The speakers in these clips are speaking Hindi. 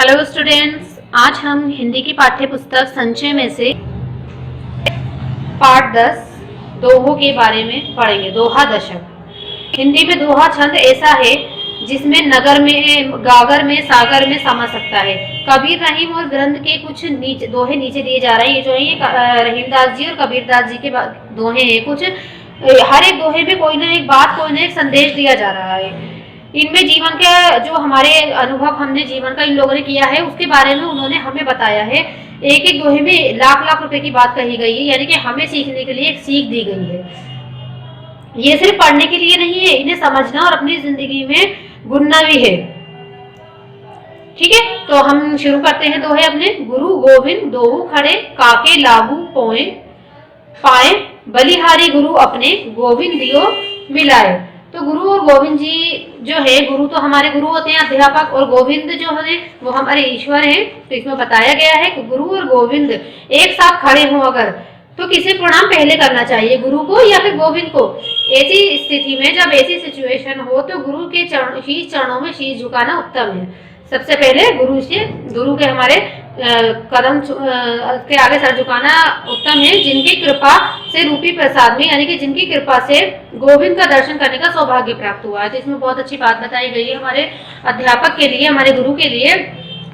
हेलो स्टूडेंट्स, आज हम हिंदी की पाठ्य पुस्तक संचय में से पाठ 10 दोहों के बारे में पढ़ेंगे। दोहा दशक। हिंदी में दोहा छंद ऐसा है जिसमें नगर में, गागर में, सागर में समा सकता है। कबीर, रहीम और ग्रंथ के कुछ दोहे नीचे दिए जा रहे हैं। ये जो है ये रहीमदास जी और कबीरदास जी के दोहे हैं। कुछ हर एक दोहे में कोई ना एक बात, कोई ना एक संदेश दिया जा रहा है। इनमें जीवन के जो हमारे अनुभव हमने जीवन का इन लोगों ने किया है उसके बारे में उन्होंने हमें बताया है। एक एक दोहे में लाख लाख रुपए की बात कही गई है, यानी कि हमें सीखने के लिए एक सीख दी गई है। ये सिर्फ पढ़ने के लिए नहीं है, इन्हें समझना और अपनी जिंदगी में गुनना भी है। ठीक है, तो हम शुरू करते हैं दोहे अपने। गुरु गोविंद दोहु खड़े, काके लागू पोए पाए, बलिहारी गुरु अपने, गोविंद दियो मिलाए। तो गुरु और गोविंद जी जो है, गुरु तो हमारे गुरु होते हैं अध्यापक, और गोविंद जो है वो हमारे ईश्वर हैं। तो इसमें बताया गया है कि गुरु और गोविंद एक साथ खड़े हों अगर, तो किसे प्रणाम पहले करना चाहिए, गुरु को या फिर गोविंद को? ऐसी स्थिति में, जब ऐसी सिचुएशन हो, तो गुरु के चरणों में शीश झुकाना उत्तम है। सबसे पहले गुरु के हमारे कदम के आगे सर झुकाना उत्तम है, जिनकी कृपा से रूपी प्रसाद में, यानी कि जिनकी कृपा से गोविंद का दर्शन करने का सौभाग्य प्राप्त हुआ है। तो इसमें बहुत अच्छी बात बताई गई है हमारे अध्यापक के लिए, हमारे गुरु के लिए,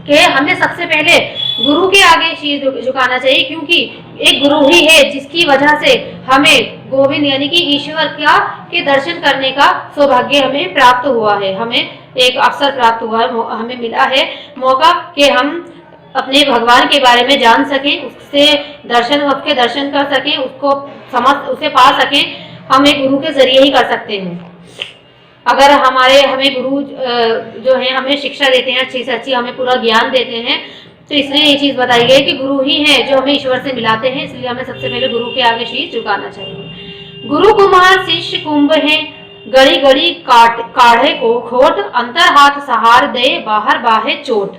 कि हमें सबसे पहले गुरु के आगे शीश झुकाना चाहिए, क्योंकि एक गुरु ही है जिसकी वजह से हमें गोविंद यानी कि ईश्वर के दर्शन करने का सौभाग्य हमें प्राप्त हुआ है। हमें एक अवसर प्राप्त हुआ है, हमें मिला है मौका कि हम अपने भगवान के बारे में जान सकें, उसके दर्शन कर सकें, उसे पा सकें। हम एक गुरु के जरिए ही कर सकते हैं। अगर हमें गुरु जो है हमें शिक्षा देते हैं, अच्छी से अच्छी हमें पूरा ज्ञान देते हैं, तो इसलिए ये चीज बताई गई कि गुरु ही है जो हमें ईश्वर से मिलाते हैं। इसलिए हमें सबसे पहले गुरु के आगे शीश झुकाना चाहिए। गुरु कुमार शिष्य कुंभ है, गड़ी गड़ी काढ़े को खोट, अंतर हाथ सहार दे, बाहर बाहे चोट।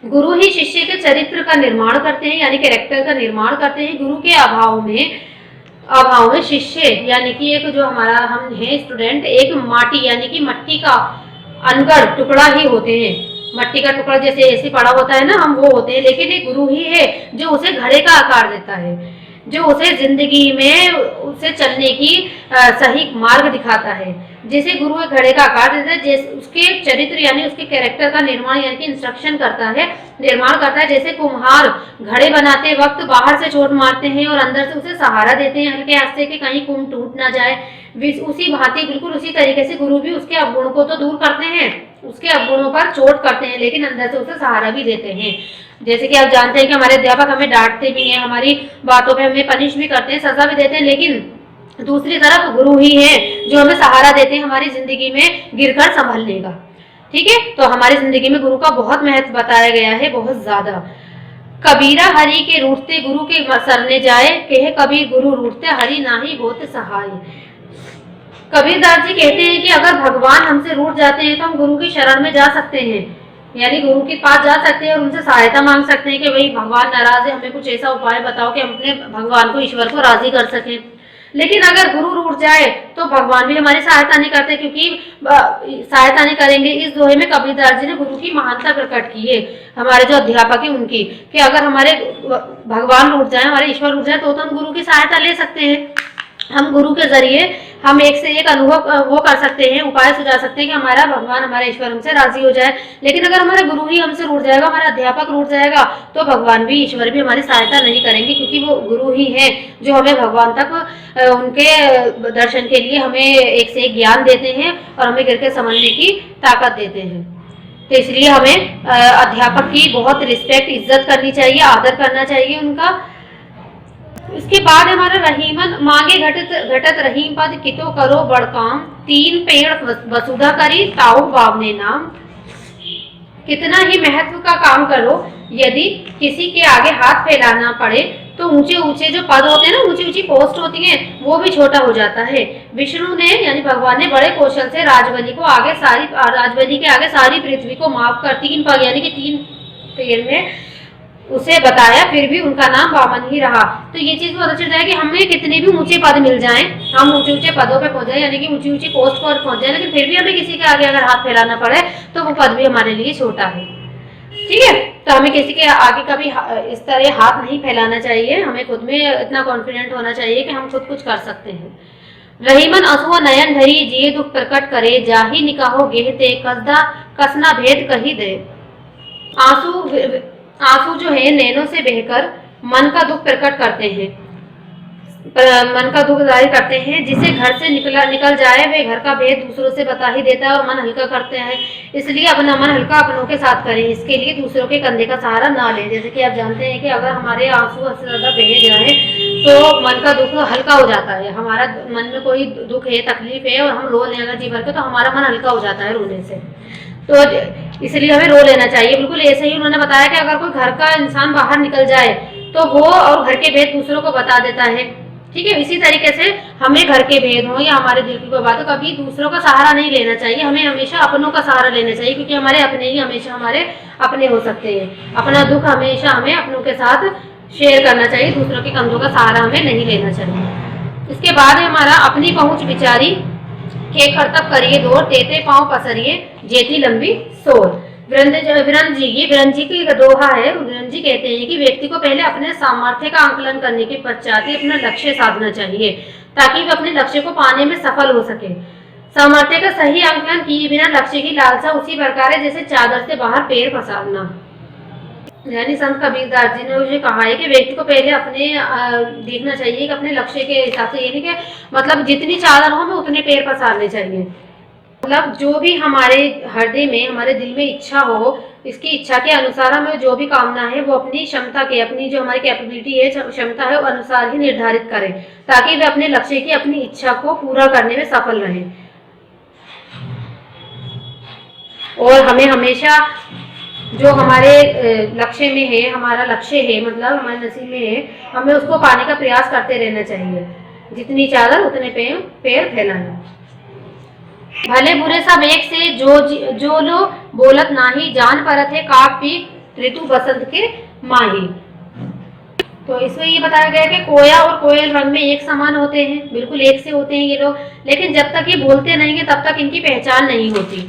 गुरु ही शिष्य के चरित्र का निर्माण करते हैं, यानी कैरेक्टर का निर्माण करते हैं। गुरु के अभाव में शिष्य यानी कि एक जो हम हैं स्टूडेंट, एक माटी यानी कि मट्टी का अनगढ़ टुकड़ा ही होते हैं। मट्टी का टुकड़ा जैसे ऐसे पड़ा होता है ना, हम वो होते हैं। लेकिन एक गुरु ही है जो उसे घड़े का आकार देता है, जो उसे जिंदगी में उसे चलने की सही मार्ग दिखाता है। जैसे गुरु एक घड़े का आकार देता है, जैसे उसके चरित्र यानी उसके कैरेक्टर का निर्माण यानी कि इंस्ट्रक्शन निर्माण करता है। जैसे कुम्हार घड़े बनाते वक्त बाहर से चोट मारते हैं और अंदर से उसे सहारा देते हैं हल्के हाथ से कि कहीं कुंभ टूट ना जाए, उसी भांति बिल्कुल उसी तरीके से गुरु भी उसके अवगुण को तो दूर करते हैं, उसके अवगुणों पर चोट करते हैं, लेकिन अंदर से उसे सहारा भी देते हैं। जैसे कि आप जानते हैं कि हमारे अध्यापक हमें डांटते भी हैं, हमारी बातों पे हमें पनिश भी करते हैं, सजा भी देते हैं, लेकिन दूसरी तरफ गुरु ही है जो हमें सहारा देते हैं हमारी जिंदगी में गिरकर संभलने का। ठीक है, तो हमारी जिंदगी में गुरु का बहुत महत्व बताया गया है, बहुत ज्यादा। कबीरा हरि के रूठते गुरु के सरने जाए, कहे कबीर गुरु रूठते हरि नाही होत सहाय। कबीरदास जी कहते हैं कि अगर भगवान हमसे रूठ जाते हैं तो हम गुरु की शरण में जा सकते हैं, यानी गुरु के पास जा सकते हैं और उनसे सहायता मांग सकते हैं कि भाई भगवान नाराज है, हमें कुछ ऐसा उपाय बताओ कि हम अपने भगवान को, ईश्वर को राजी कर सकें। लेकिन अगर गुरु रूठ जाए तो भगवान भी हमारी सहायता नहीं करते, क्योंकि सहायता नहीं करेंगे। इस दोहे में कबीरदास जी ने गुरु की महानता प्रकट की है, हमारे जो अध्यापक है उनकी, कि अगर हमारे भगवान रूठ जाए, हमारे ईश्वर रूठ जाए, तो हम गुरु की सहायता ले सकते हैं। हम गुरु के जरिए हम एक से एक अनुभव वो कर सकते हैं, उपाय सुझा सकते हैं कि हमारा भगवान, हमारा ईश्वर हमसे राजी हो जाए। लेकिन अगर हमारा गुरु ही हमसे रूठ जाएगा, हमारा अध्यापक रूठ जाएगा, तो भगवान भी, ईश्वर भी हमारी सहायता नहीं करेंगे, क्योंकि वो गुरु ही है जो हमें भगवान तक उनके दर्शन के लिए हमें एक से एक ज्ञान देते हैं और हमें गिर के समझने की ताकत देते हैं। तो इसलिए हमें अध्यापक की बहुत रिस्पेक्ट, इज्जत करनी चाहिए, आदर करना चाहिए उनका। इसके बाद हमारा रहीमन मांगे घटत रहीम पद, कितो करो बड़ काम, तीन पेड़ वसुधा करी, ताऊ बावने नाम। कितना ही महत्व का काम करो, यदि किसी के आगे हाथ फैलाना पड़े तो ऊंचे ऊंचे जो पद होते हैं ना, ऊंची ऊंची पोस्ट होती है, वो भी छोटा हो जाता है। विष्णु ने यानी भगवान ने बड़े कौशल से राजबली के आगे सारी पृथ्वी को माप कर 3 पग यानी कि 3 पेड़ में उसे बताया, फिर भी उनका नाम वामन ही रहा। तो ये चीज बहुत अच्छा है कि हमें कितने भी ऊंचे पद मिल जाएं, हम ऊंचे ऊंचे पदों पे पहुंच जाए, यानी कि ऊंची ऊंची पोस्ट पर पहुंच जाए, लेकिन फिर भी हमें किसी के आगे अगर हाथ फैलाना पड़े तो वो पद भी हमारे लिए छोटा है। ठीक है। तो हमें किसी के आगे कभी इस तरह हाथ नहीं फैलाना चाहिए, हमें खुद में इतना कॉन्फिडेंट होना चाहिए कि हम खुद कुछ कर सकते हैं। रहीमन असुआ नयन धरी जिए दुख प्रकट करे, जाही निकाहो गेहते कसदा कसना भेद कही दे। आंसू आंसू जो है नैनों से बहकर मन का दुख प्रकट करते हैं, मन का दुख जाहिर करते हैं। जिसे घर से निकल जाए वे घर का भेद दूसरों से बता ही देता है और मन हल्का करते हैं। इसलिए अपना मन हल्का अपनों के साथ करें, इसके लिए दूसरों के कंधे का सहारा ना लें। जैसे कि आप जानते हैं कि अगर हमारे आंसू से ज्यादा बहे जाए तो मन का दुख हल्का हो जाता है। हमारा मन में कोई दुख है, तकलीफ है और हम रो लें अगर जी भर के, तो हमारा मन हल्का हो जाता है रोने से। तो इसलिए हमें रो लेना चाहिए। बिल्कुल ऐसे ही उन्होंने बताया कि अगर कोई घर का इंसान बाहर निकल जाए तो वो और घर के भेद दूसरों को बता देता है। ठीक है, इसी तरीके से हमें घर के भेद हो या हमारे दिल की कोई बात हो, कभी दूसरों का सहारा नहीं लेना चाहिए, हमें हमेशा अपनों का सहारा लेना चाहिए, क्योंकि हमारे अपने ही हमेशा हमारे अपने हो सकते हैं। अपना दुख हमेशा हमें अपनों के साथ शेयर करना चाहिए, दूसरों के कंधों का सहारा हमें नहीं लेना चाहिए। इसके बाद हमारा अपनी पहुंच विचारी के करतब करिए दौर, तेते पांव पसरिए जेती लंबी सोर। वीरेंद्र जी की दोहा है। वीरेंद्र जी कहते हैं कि व्यक्ति को पहले अपने सामर्थ्य का आंकलन करने के पश्चात ही अपना लक्ष्य साधना चाहिए, ताकि वह अपने लक्ष्य को पाने में सफल हो सके। सामर्थ्य का सही आंकलन किए बिना लक्ष्य की लालसा उसी प्रकार है जैसे चादर से बाहर पैर पसारना। यानी संत कबीरदास जी ने मुझे कहा है कि व्यक्ति को पहले अपने देखना चाहिए कि अपने लक्ष्य के हिसाब से, यानी कि मतलब जितनी चादर हो हमें उतने पैर पसारने चाहिए। मतलब जो भी हमारे हृदय में, हमारे दिल में इच्छा हो, इसकी इच्छा के अनुसार हमें जो भी कामना है वो अपनी क्षमता के, अपनी जो हमारी कैपेबिलिटी है, क्षमता है, वो अनुसार ही निर्धारित करें, ताकि वे अपने लक्ष्य की, अपनी इच्छा को पूरा करने में सफल रहें। और हमें हमेशा जो हमारे लक्ष्य में है, हमारा लक्ष्य है, मतलब हमारे नसीब में है, हमें उसको पाने का प्रयास करते रहना चाहिए। जितनी चादर उतने पैर फैलाएं। भले बुरे सब एक से जो लो बोलत नाही, जान परत है काक पी ऋतु बसंत के माही। तो इसमें ये बताया गया कि कोया और कोयल रंग में एक समान होते हैं, बिल्कुल एक से होते हैं ये लोग, लेकिन जब तक ये बोलते नहीं है तब तक इनकी पहचान नहीं होती,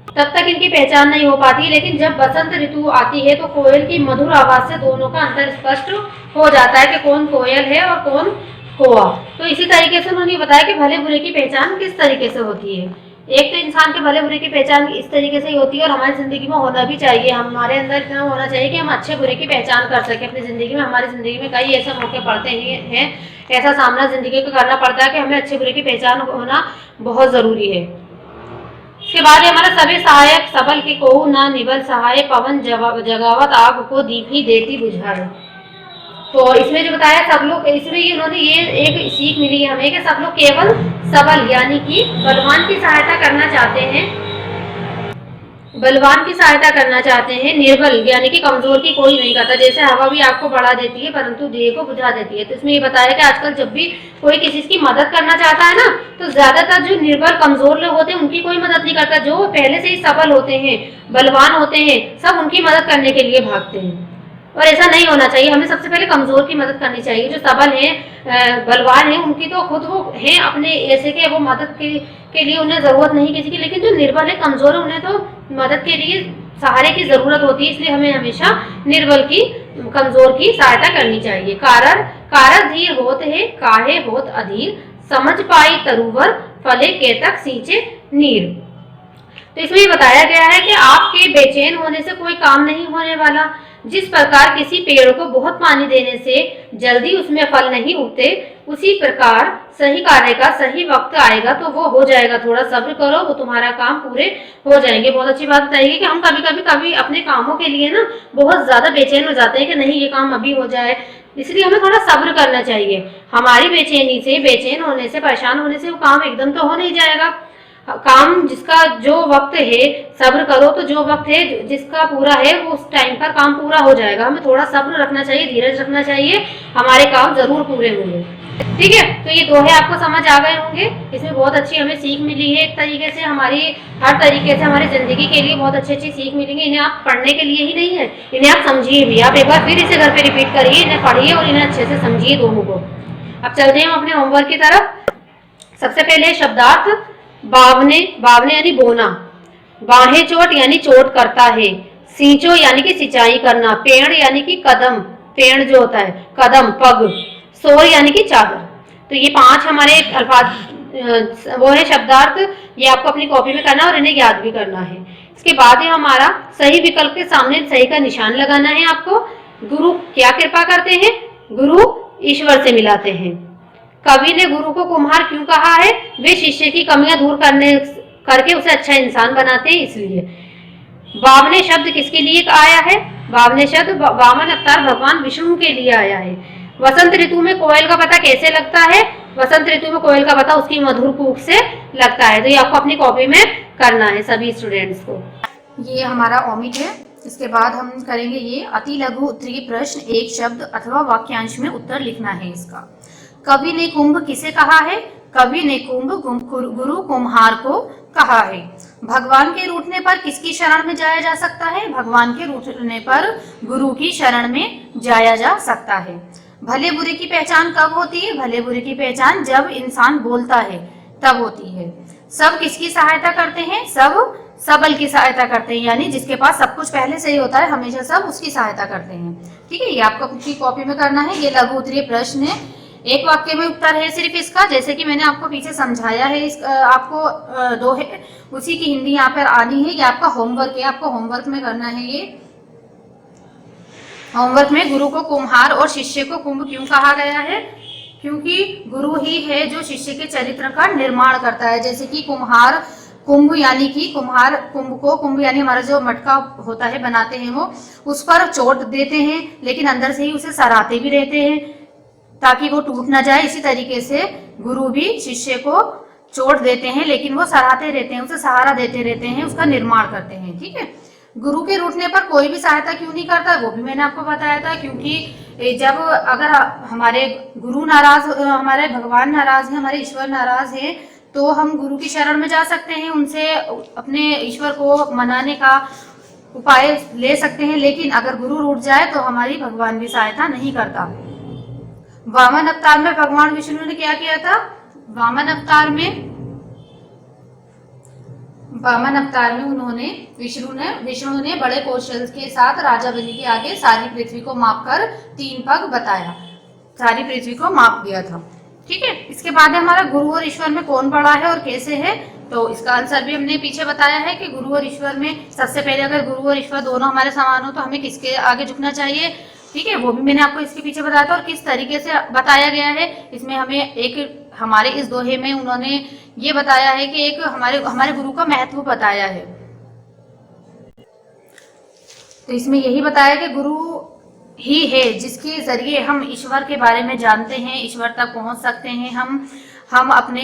तब तक इनकी पहचान नहीं हो पाती। लेकिन जब बसंत ऋतु आती है तो कोयल की मधुर आवाज से दोनों का अंतर स्पष्ट हो जाता है कि कौन कोयल है और कौन कोआ। तो इसी तरीके से उन्होंने बताया कि भले बुरे की पहचान किस तरीके से होती है। एक तो इंसान के भले बुरे की पहचान इस तरीके से ही होती है, और हमारी जिंदगी में होना भी चाहिए। हमारे अंदर इतना होना चाहिए कि हम अच्छे बुरे की पहचान कर सके अपनी जिंदगी में। हमारी जिंदगी में कई ऐसे मौके पड़ते हैं, ऐसा सामना जिंदगी को करना पड़ता है कि हमें अच्छे बुरे की पहचान होना बहुत जरूरी है। इसके बाद हमारा सभी सहायक सबल के को ना निबल सहाय, पवन जगावत आग को दीप ही देती बुझाए। तो इसमें जो बताया सब लोग, इसमें ये उन्होंने ये एक सीख मिली है हमें कि सब लोग केवल सबल यानी कि बलवान की सहायता करना चाहते हैं, बलवान की सहायता करना चाहते हैं, निर्बल यानी कि कमजोर की कोई नहीं करता। जैसे हवा भी आग को बढ़ा देती है परंतु देह को बुझा देती है। तो इसमें ये बताया कि आजकल जब भी कोई किसी की मदद करना चाहता है ना, तो ज्यादातर जो निर्बल कमजोर लोग होते हैं उनकी कोई मदद नहीं करता। जो पहले से ही सबल होते हैं, बलवान होते हैं, सब उनकी मदद करने के लिए भागते हैं, और ऐसा नहीं होना चाहिए। हमें सबसे पहले कमजोर की मदद करनी चाहिए। जो सबल हैं, बलवान हैं, उनकी तो खुद वो हैं अपने ऐसे के वो मदद के लिए उन्हें जरूरत नहीं किसी की, लेकिन जो निर्बल है, कमजोर है, उन्हें तो मदद के लिए सहारे की जरूरत होती है। इसलिए हमें हमेशा निर्बल की, कमजोर की सहायता करनी चाहिए। कारण धीर होत है काहे होत अधीर, समझ पाई तरुवर फले केतक सींचे नीर। तो इसमें बताया गया है कि आपके बेचैन होने से कोई काम नहीं होने वाला। जिस प्रकार किसी पेड़ को बहुत पानी देने से जल्दी उसमें फल नहीं उगते, उसी प्रकार सही कार्य का सही वक्त आएगा तो वो हो जाएगा। थोड़ा सब्र करो, वो तुम्हारा काम पूरे हो जाएंगे। बहुत अच्छी बात बताइए कि हम कभी अपने कामों के लिए ना बहुत ज्यादा बेचैन हो जाते हैं कि नहीं ये काम अभी हो जाए, इसलिए हमें थोड़ा सब्र करना चाहिए। हमारी बेचैनी से, बेचैन होने से, परेशान होने से वो काम एकदम तो हो नहीं जाएगा। काम जिसका जो वक्त है, सब्र करो तो जो वक्त है जिसका पूरा है वो उस टाइम पर काम पूरा हो जाएगा। हमें थोड़ा सब्र रखना चाहिए, धीरज रखना चाहिए, हमारे काम जरूर पूरे होंगे। ठीक है, तो ये दोहे आपको समझ आ गए होंगे। इसमें बहुत अच्छी हमें सीख मिली है, एक तरीके से हमारी हर तरीके से हमारी जिंदगी के लिए बहुत अच्छी अच्छी सीख मिलेंगी। इन्हें आप पढ़ने के लिए ही नहीं है, इन्हें आप समझिए भी। आप एक बार फिर इसे घर पे रिपीट करिए, इन्हें पढ़िए और इन्हें अच्छे से समझिए दोनों को। अब चलते हैं अपने होमवर्क की तरफ। सबसे पहले शब्दार्थ। बावने, बावने यानी बोना, बाहें चोट यानी चोट करता है, सींचो यानी कि सिंचाई करना, पेड़ यानी कि कदम, पेड़ जो होता है कदम, पग, सोर यानी कि चादर। तो ये 5 हमारे अल्फाज वो है शब्दार्थ, ये आपको अपनी कॉपी में करना और इन्हें याद भी करना है। इसके बाद है हमारा सही विकल्प के सामने सही का निशान लगाना है आपको। गुरु क्या कृपा करते हैं? गुरु ईश्वर से मिलाते हैं। कवि ने गुरु को कुम्हार क्यों कहा है? वे शिष्य की कमियां दूर करके उसे अच्छा इंसान बनाते हैं इसलिए। वामने शब्द किसके लिए आया है? वामने शब्द वामन अवतार भगवान विष्णु के लिए आया है। वसंत ऋतु में कोयल का पता कैसे लगता है? वसंत ऋतु में कोयल का पता उसकी मधुर कूक से लगता है। तो ये आपको अपनी कॉपी में करना है सभी स्टूडेंट्स को। ये हमारा ओमिट है। इसके बाद हम करेंगे ये अति लघु उत्तरीय प्रश्न, एक शब्द अथवा वाक्यांश में उत्तर लिखना है इसका। कवि ने कुंभ किसे कहा है? कवि ने कुंभ गुरु कुम्हार को कहा है। भगवान के रूठने पर किसकी शरण में जाया जा सकता है? भगवान के रूठने पर गुरु की शरण में जाया जा सकता है। भले बुरे की पहचान कब होती है? भले बुरे की पहचान जब इंसान बोलता है तब होती है। सब किसकी सहायता करते हैं? सब सबल की सहायता करते हैं, यानी जिसके पास सब कुछ पहले से ही होता है हमेशा सब उसकी सहायता करते हैं। ठीक है, ये आपको अपनी कॉपी में करना है। ये लघु उत्तरीय प्रश्न है, एक वाक्य में उत्तर है सिर्फ इसका, जैसे कि मैंने आपको पीछे समझाया है। आपको दो है उसी की हिंदी यहाँ पर आनी है। ये आपका होमवर्क है, आपको होमवर्क में करना है। ये होमवर्क में गुरु को कुम्हार और शिष्य को कुंभ क्यों कहा गया है? क्योंकि गुरु ही है जो शिष्य के चरित्र का निर्माण करता है। जैसे कि कुम्हार कुंभ यानी कि कुम्हार कुंभ यानी हमारा जो मटका होता है बनाते हैं वो, उस पर चोट देते हैं लेकिन अंदर से ही उसे सराहते भी रहते हैं ताकि वो टूट ना जाए। इसी तरीके से गुरु भी शिष्य को चोट देते हैं लेकिन वो सराहते रहते हैं, उसे सहारा देते रहते हैं, उसका निर्माण करते हैं। ठीक है, गुरु के रूठने पर कोई भी सहायता क्यों नहीं करता, वो भी मैंने आपको बताया था। क्योंकि जब अगर हमारे गुरु नाराज, हमारे भगवान नाराज है, हमारे ईश्वर नाराज है, तो हम गुरु की शरण में जा सकते हैं, उनसे अपने ईश्वर को मनाने का उपाय ले सकते हैं। लेकिन अगर गुरु रूठ जाए तो हमारी भगवान भी सहायता नहीं करता। वामन अवतार में भगवान विष्णु ने क्या किया था? वामन अवतार में उन्होंने विष्णु ने बड़े कौशल के साथ राजा बलि के आगे सारी पृथ्वी को मापकर 3 पग बताया, सारी पृथ्वी को माप दिया था। ठीक है, इसके बाद हमारा गुरु और ईश्वर में कौन बड़ा है और कैसे है? तो इसका आंसर भी हमने पीछे बताया है कि गुरु और ईश्वर में सबसे पहले अगर गुरु और ईश्वर दोनों हमारे समान हो तो हमें किसके आगे झुकना चाहिए? ठीक है, वो भी मैंने आपको इसके पीछे बताया था और किस तरीके से बताया गया है। इसमें हमें एक हमारे इस दोहे में उन्होंने ये बताया है कि एक हमारे गुरु का महत्व बताया है। तो इसमें यही बताया कि गुरु ही है जिसके जरिए हम ईश्वर के बारे में जानते हैं, ईश्वर तक पहुंच सकते हैं। हम अपने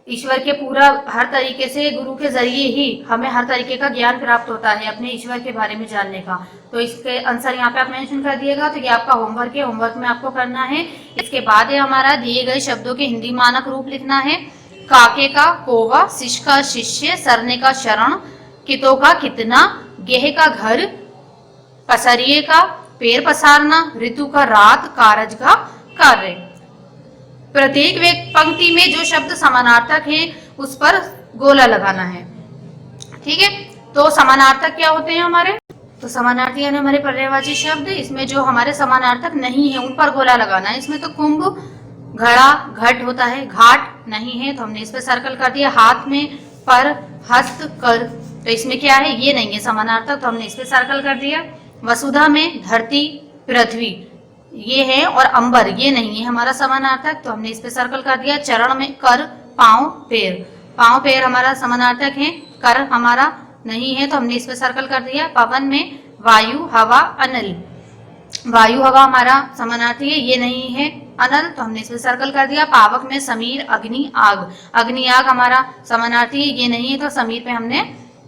ईश्वर के पूरा हर तरीके से गुरु के जरिए ही हमें हर तरीके का ज्ञान प्राप्त होता है अपने ईश्वर के बारे में जानने का। तो इसके आंसर यहाँ पे आप मेंशन कर दिएगा। तो ये आपका होमवर्क है, होमवर्क में आपको करना है। इसके बाद है हमारा दिए गए शब्दों के हिंदी मानक रूप लिखना है। काके का कोवा, शिष्य का शिष्य, सरने का शरण, कितों का कितना, गेह का घर, पसरिये का पैर पसारना, ऋतु का रात, कारज का कार्य। प्रत्येक पंक्ति में जो शब्द समानार्थक है उस पर गोला लगाना है। ठीक है, तो समानार्थक क्या होते हैं हमारे? तो समानार्थी यानी हमारे पर्यायवाची शब्द, इसमें जो हमारे समानार्थक नहीं है उन पर गोला लगाना है। इसमें तो कुंभ, घड़ा, घट होता है, घाट नहीं है तो हमने इस पर सर्कल कर दिया। हाथ में, पर, हस्त, कर, तो इसमें क्या है? ये नहीं है समानार्थक, तो हमने इस पर सर्कल कर दिया। वसुधा में धरती, पृथ्वी ये है, और अंबर ये नहीं है हमारा समानार्थक, तो हमने इस पे सर्कल कर दिया। चरण में कर, पांव, पैर हमारा समानार्थक है, कर हमारा नहीं है तो हमने इस पे सर्कल कर दिया। पवन में वायु, हवा, अनल, वायु हवा हमारा समानार्थी है, ये नहीं है अनल, तो हमने इस पे सर्कल कर दिया। पावक में समीर, अग्नि, आग, अग्नि आग हमारा समानार्थी है, ये नहीं है तो समीर पे हमने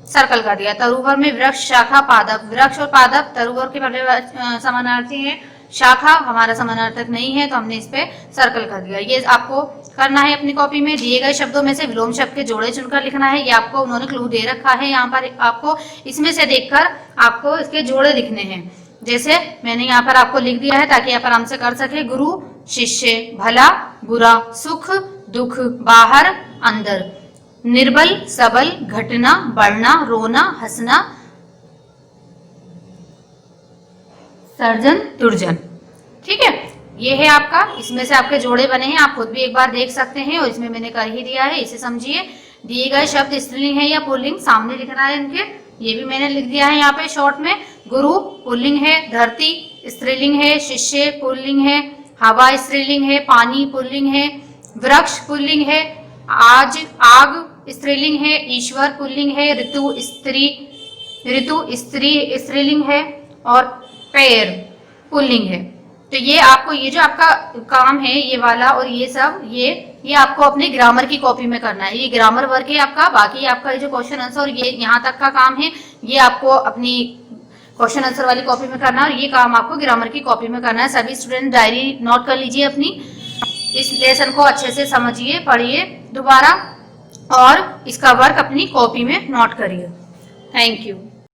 सर्कल कर दिया। तरुवर में वृक्ष, शाखा, पादप, वृक्ष और पादप तरुवर के समानार्थी है, शाखा हमारा समानार्थक नहीं है तो हमने इस पे सर्कल कर दिया। ये आपको करना है अपनी कॉपी में। दिए गए शब्दों में से विलोम शब्द के जोड़े चुनकर लिखना है। ये आपको उन्होंने क्लू दे रखा है यहाँ पर, आपको इसमें से देखकर आपको इसके जोड़े लिखने हैं। जैसे मैंने यहाँ पर आपको लिख दिया है ताकि आप आराम से कर सके। गुरु, शिष्य, भला, बुरा, सुख, दुख, बाहर, अंदर, निर्बल, सबल, घटना, बढ़ना, रोना, हंसना, सर्जन तुर्जन। ठीक है, ये है आपका, इसमें से आपके जोड़े बने हैं, आप खुद भी एक बार देख सकते हैं और इसमें मैंने कर ही दिया है, इसे समझिए। दिए गए शब्द स्त्रीलिंग है या पुल्लिंग सामने लिखना है इनके, ये भी मैंने लिख दिया है यहाँ पे शॉर्ट में। गुरु पुल्लिंग है, धरती स्त्रीलिंग है, शिष्य पुल्लिंग है, हवा स्त्रीलिंग है, पानी पुल्लिंग है, वृक्ष पुल्लिंग है, आज आग स्त्रीलिंग है, ईश्वर पुल्लिंग है, ऋतु स्त्री स्त्रीलिंग है और पैर पुल्लिंग है। तो ये आपको, ये जो आपका काम है ये वाला और ये सब, ये आपको अपने ग्रामर की कॉपी में करना है। ये ग्रामर वर्क है आपका, बाकी आपका ये जो क्वेश्चन आंसर और ये यहाँ तक का काम है ये आपको अपनी क्वेश्चन आंसर वाली कॉपी में करना है और ये काम आपको ग्रामर की कॉपी में करना है। सभी स्टूडेंट डायरी नोट कर लीजिए अपनी, इस लेसन को अच्छे से समझिए, पढ़िए दोबारा और इसका वर्क अपनी कॉपी में नोट करिए। Thank you.